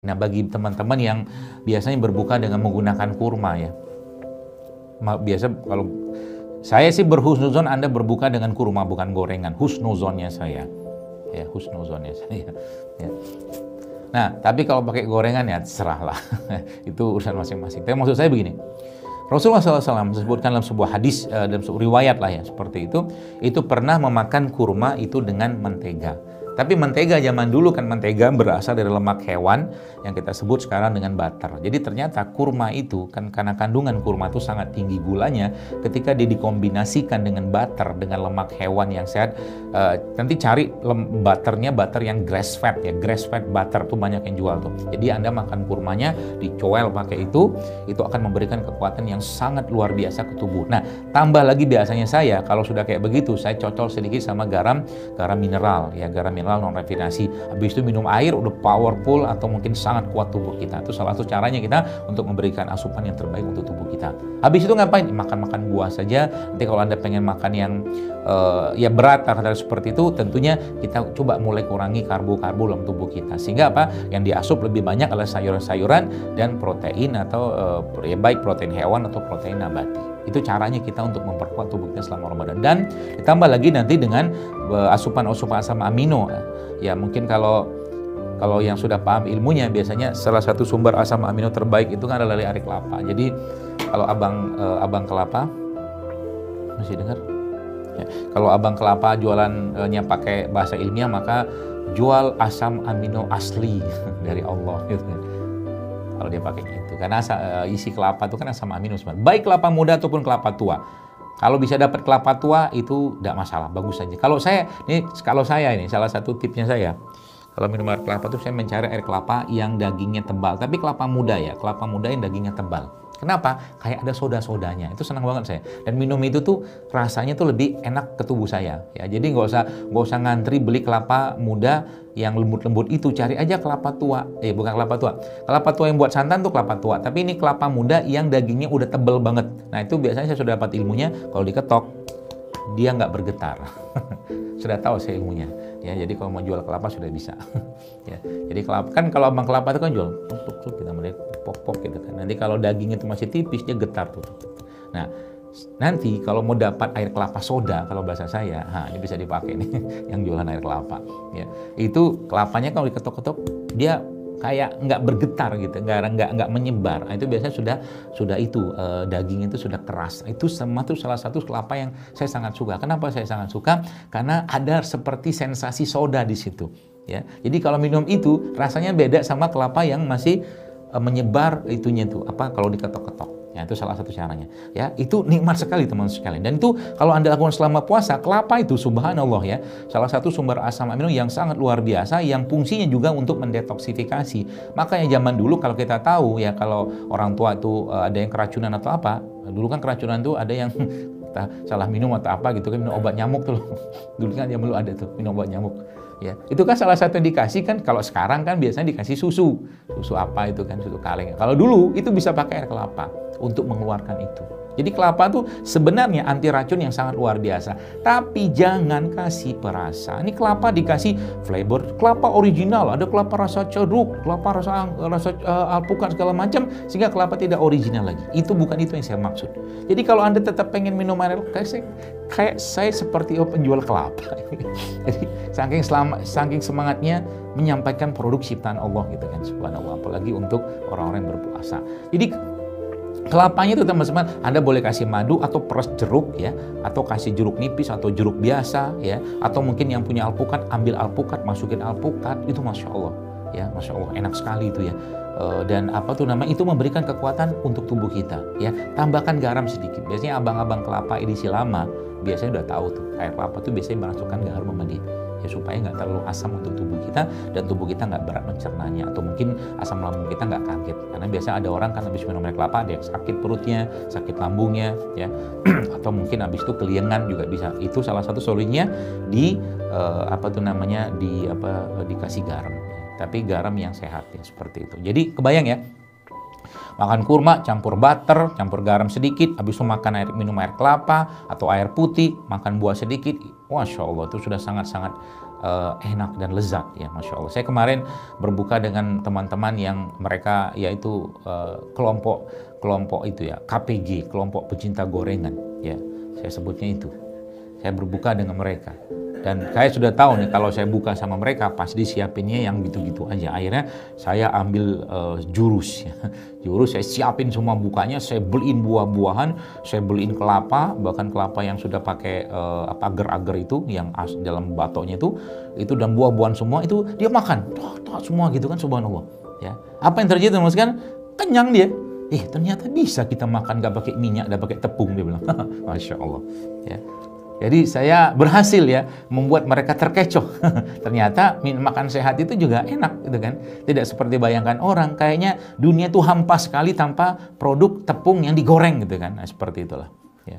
Nah, bagi teman-teman yang biasanya berbuka dengan menggunakan kurma ya. Biasa kalau saya sih berhusnuzon Anda berbuka dengan kurma bukan gorengan. Husnuzonnya saya. Ya, husnuzonnya saya. Ya. Nah, tapi kalau pakai gorengan ya serahlah. Itu urusan masing-masing. Tapi maksud saya begini. Rasulullah SAW disebutkan dalam sebuah hadis, dalam sebuah riwayat lah ya, seperti itu pernah memakan kurma itu dengan mentega. Tapi mentega zaman dulu kan mentega berasal dari lemak hewan yang kita sebut sekarang dengan butter. Jadi ternyata kurma itu kan karena kandungan kurma itu sangat tinggi gulanya, ketika dia dikombinasikan dengan butter, dengan lemak hewan yang sehat, nanti cari butter yang grass fed ya, grass fed butter tuh banyak yang jual tuh. Jadi Anda makan kurmanya dicoel pakai itu akan memberikan kekuatan yang sangat luar biasa ke tubuh. Nah, tambah lagi biasanya saya kalau sudah kayak begitu, saya cocol sedikit sama garam mineral ya, garam mineral non rafinasi. Habis itu minum air udah powerful atau mungkin sangat kuat tubuh kita. Itu salah satu caranya kita untuk memberikan asupan yang terbaik untuk tubuh kita. Habis itu ngapain? Makan buah saja. Nanti kalau Anda pengen makan yang ya berat atau seperti itu, tentunya kita coba mulai kurangi karbo-karbo dalam tubuh kita. Sehingga apa? Yang diasup lebih banyak adalah sayuran-sayuran dan protein atau ya baik protein hewan atau protein nabati. Itu caranya kita untuk memperkuat tubuh kita selama Ramadan. Dan ditambah lagi nanti dengan asupan-asupan asam amino. Ya mungkin kalau yang sudah paham ilmunya, biasanya salah satu sumber asam amino terbaik itu kan adalah dari ari kelapa. Jadi kalau abang kelapa masih dengar? Ya, kalau abang kelapa jualannya pakai bahasa ilmiah, maka jual asam amino asli dari Allah gitu. Kalau dia pakai gitu, karena isi kelapa itu kan asam amino sebenarnya. Baik kelapa muda ataupun kelapa tua. Kalau bisa dapat kelapa tua itu tidak masalah, bagus saja. Kalau saya ini salah satu tipsnya saya. Kalau minum air kelapa itu saya mencari air kelapa yang dagingnya tebal, tapi kelapa muda ya, kelapa muda yang dagingnya tebal. Kenapa? Kayak ada soda-sodanya. Itu senang banget saya. Dan minum itu tuh rasanya tuh lebih enak ke tubuh saya. Ya, jadi nggak usah ngantri beli kelapa muda yang lembut-lembut itu. Cari aja kelapa tua. Bukan kelapa tua. Kelapa tua yang buat santan tuh kelapa tua. Tapi ini kelapa muda yang dagingnya udah tebel banget. Nah itu biasanya saya sudah dapat ilmunya. Kalau diketok, dia nggak bergetar. Sudah tahu saya ilmunya. Ya, jadi kalau mau jual kelapa sudah bisa. Ya, jadi kelapa kan kalau abang kelapa itu kan jual tuk kita mulai pok gitu kan. Nanti kalau dagingnya itu masih tipis dia getar tuh. Nah, nanti kalau mau dapat air kelapa soda kalau bahasa saya, ini bisa dipakai nih yang jualan air kelapa. Ya, itu kelapanya kalau diketok-ketok dia kayak nggak bergetar gitu, nggak menyebar. Nah, itu biasanya sudah itu daging itu sudah keras. Itu sama tuh salah satu kelapa yang saya sangat suka. Kenapa saya sangat suka? Karena ada seperti sensasi soda di situ. Ya, jadi kalau minum itu rasanya beda sama kelapa yang masih menyebar itunya tuh kalau diketok-ketok. Ya, itu salah satu caranya. Ya, itu nikmat sekali teman-teman sekalian. Dan itu kalau Anda lakukan selama puasa, kelapa itu subhanallah ya, salah satu sumber asam amino yang sangat luar biasa yang fungsinya juga untuk mendetoksifikasi. Makanya zaman dulu kalau kita tahu ya, kalau orang tua itu ada yang keracunan atau apa, dulu kan keracunan tuh ada yang salah minum atau apa gitu kan, minum obat nyamuk tuh. Dulu kan zaman dulu ada tuh minum obat nyamuk. Ya, itu kan salah satu yang dikasih kan. Kalau sekarang kan biasanya dikasih susu apa itu kan, susu kaleng. Kalau dulu itu bisa pakai air kelapa untuk mengeluarkan itu. Jadi kelapa itu sebenarnya anti racun yang sangat luar biasa. Tapi jangan kasih perasa. Ini kelapa dikasih flavor kelapa original, ada kelapa rasa jeruk, kelapa rasa alpukat segala macam, sehingga kelapa tidak original lagi. Itu bukan itu yang saya maksud. Jadi kalau Anda tetap pengen minum air kayak saya seperti penjual kelapa. Jadi saking semangatnya menyampaikan produk ciptaan Allah gitu kan, subhanallah, apalagi untuk orang-orang yang berpuasa. Jadi kelapanya itu teman-teman, Anda boleh kasih madu atau peres jeruk ya, atau kasih jeruk nipis atau jeruk biasa ya, atau mungkin yang punya alpukat, ambil alpukat, masukin alpukat, itu masya Allah ya, masya Allah enak sekali itu ya. Dan itu memberikan kekuatan untuk tubuh kita ya. Tambahkan garam sedikit. Biasanya abang-abang kelapa edisi lama biasanya udah tahu tuh, air kelapa tuh biasanya masukkan garam sama dia ya, supaya nggak terlalu asam untuk tubuh kita dan tubuh kita nggak berat mencernanya, atau mungkin asam lambung kita nggak kaget. Karena biasa ada orang kan habis minum air kelapa ada yang sakit perutnya, sakit lambungnya ya, atau mungkin habis itu keliengan juga bisa. Itu salah satu solusinya dikasih garam, tapi garam yang sehat ya, seperti itu. Jadi kebayang ya, makan kurma, campur butter, campur garam sedikit, habis itu minum air kelapa atau air putih, makan buah sedikit, masya Allah itu sudah sangat-sangat enak dan lezat ya, Masya Allah. Saya kemarin berbuka dengan teman-teman yang mereka yaitu kelompok itu ya, KPG, kelompok pecinta gorengan ya, saya sebutnya itu. Saya berbuka dengan mereka. Dan saya sudah tahu nih kalau saya buka sama mereka pasti siapinnya yang gitu-gitu aja. Akhirnya saya ambil jurus ya. Jurus saya siapin semua bukanya, saya beliin buah-buahan, saya beliin kelapa, bahkan kelapa yang sudah pakai agar-agar itu yang dalam batoknya itu dan buah-buahan semua itu dia makan. Semua gitu kan, subhanallah. Ya. Apa yang terjadi teman-teman sekalian? Kenyang dia. Ternyata bisa kita makan gak pakai minyak, gak pakai tepung, dia bilang. Masya Allah. Ya. Jadi saya berhasil ya membuat mereka terkecoh. Ternyata makan sehat itu juga enak gitu kan. Tidak seperti bayangkan orang, kayaknya dunia itu hampa sekali tanpa produk tepung yang digoreng gitu kan. Nah, seperti itulah. Ya.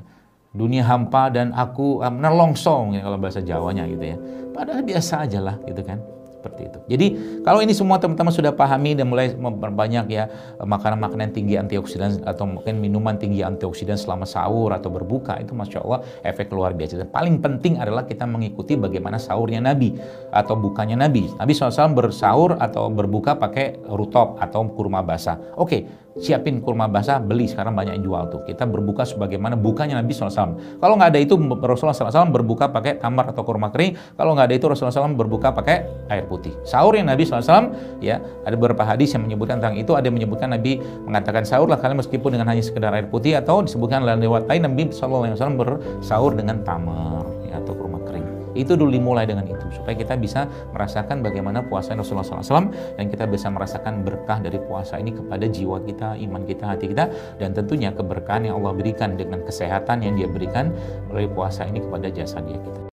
Dunia hampa dan aku nelongsong ya kalau bahasa Jawanya gitu ya. Padahal biasa aja lah gitu kan. Seperti itu. Jadi kalau ini semua teman-teman sudah pahami dan mulai memperbanyak ya makanan-makanan tinggi antioksidan atau mungkin minuman tinggi antioksidan selama sahur atau berbuka, itu Masya Allah efek luar biasa. Dan paling penting adalah kita mengikuti bagaimana sahurnya Nabi atau bukanya Nabi. Nabi SAW bersahur atau berbuka pakai rutop atau kurma basah. Oke, siapin kurma basah, beli, sekarang banyak yang jual tuh. Kita berbuka sebagaimana bukanya Nabi SAW. Kalau nggak ada itu, Rasulullah SAW berbuka pakai tamar atau kurma kering. Kalau nggak ada itu, Rasulullah SAW berbuka pakai air putih. Sahur yang Nabi SAW, ya ada beberapa hadis yang menyebutkan tentang itu. Ada yang menyebutkan Nabi mengatakan sahurlah kalian meskipun dengan hanya sekedar air putih, atau disebutkan lewat lain Nabi SAW bersahur dengan tamar ya, atau kurma kering. Itu dulu dimulai dengan itu supaya kita bisa merasakan bagaimana puasa Rasulullah SAW dan kita bisa merasakan berkah dari puasa ini kepada jiwa kita, iman kita, hati kita, dan tentunya keberkahan yang Allah berikan dengan kesehatan yang Dia berikan melalui puasa ini kepada jasad kita.